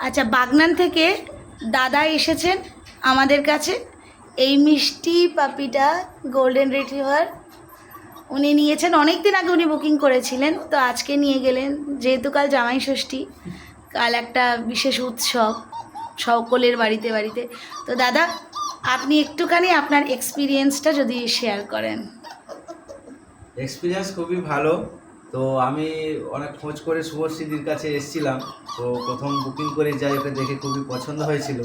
আচ্ছা, বাগনান থেকে দাদা এসেছেন আমাদের কাছে। এই মিষ্টি পাপিটা গোল্ডেন রিট্রিভার উনি নিয়েছেন, অনেক দিন আগে উনি বুকিং করেছিলেন, তো আজকে নিয়ে গেলেন। যেহেতু কাল জামাই ষষ্ঠী, কাল একটা বিশেষ উৎসব সকলের বাড়িতে বাড়িতে। তো দাদা, আপনি একটুখানি আপনার এক্সপিরিয়েন্সটা যদি শেয়ার করেন। এক্সপিরিয়েন্স খুবই ভালো। তো আমি অনেক খোঁজ করে শুভশ্রীদির কাছে এসেছিলাম। তো প্রথম বুকিং করে যাই, ওকে দেখে খুবই পছন্দ হয়েছিল।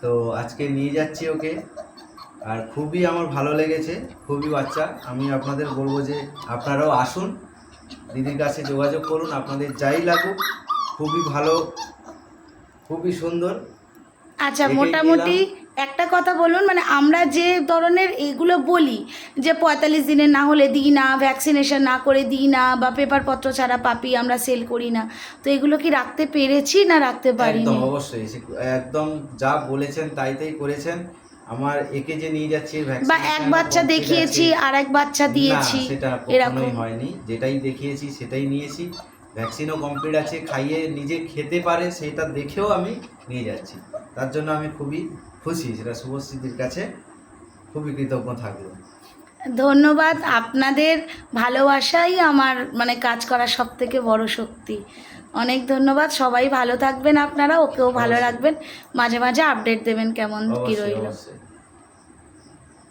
তো আজকে নিয়ে যাচ্ছি ওকে, আর খুবই আমার ভালো লেগেছে, খুবই বাচ্চা। আমি আপনাদের বলবো যে আপনারাও আসুন, দিদির কাছে যোগাযোগ করুন, আপনাদের যাই লাগুক। খুবই ভালো, খুবই সুন্দর। আচ্ছা, একেই মোটামুটি নিলাম। একটা কথা বলুন, মানে আমরা যে ধরনের এগুলো বলি যে 45 দিনের না হলে দিই না, ভ্যাকসিনেশন না করে দিই না, বা পেপারপত্র ছাড়া পাপি আমরা সেল করি না, তো এগুলো কি রাখতে পেরেছি না রাখতে একদম পারিনি? অবশ্যই, একদম যা বলেছেন তাই করেছেন। আমার একে যে নিয়ে যাচ্ছি বা এক ভ্যাকসিনেশন বাচ্চা কমপ্লিট দেখিয়েছি আছে। আর এক বাচ্চা না, দিয়েছি, সেটা এরকম? কখনোই হয়নি। যেটাই দেখিয়েছি সেটাই নিয়েছি। ভ্যাকসিনও কমপ্লিট আছে, খাইয়ে নিজে খেতে পারে সেটা দেখেও আমি নিয়ে যাচ্ছি। তার জন্য আমি খুবই খুশি, সেটা শুভশ্রীদির কাছে খুবই কৃতজ্ঞ থাকবো। ধন্যবাদ। আপনাদের ভালোবাসাই আমার মানে কাজ করার সব থেকে বড় শক্তি। অনেক ধন্যবাদ। সবাই ভালো থাকবেন, আপনারা ওকেও ভালো অবশ্যই রাখবেন, মাঝে মাঝে আপডেট দেবেন কেমন কি অবশ্যই রইল। অবশ্যই।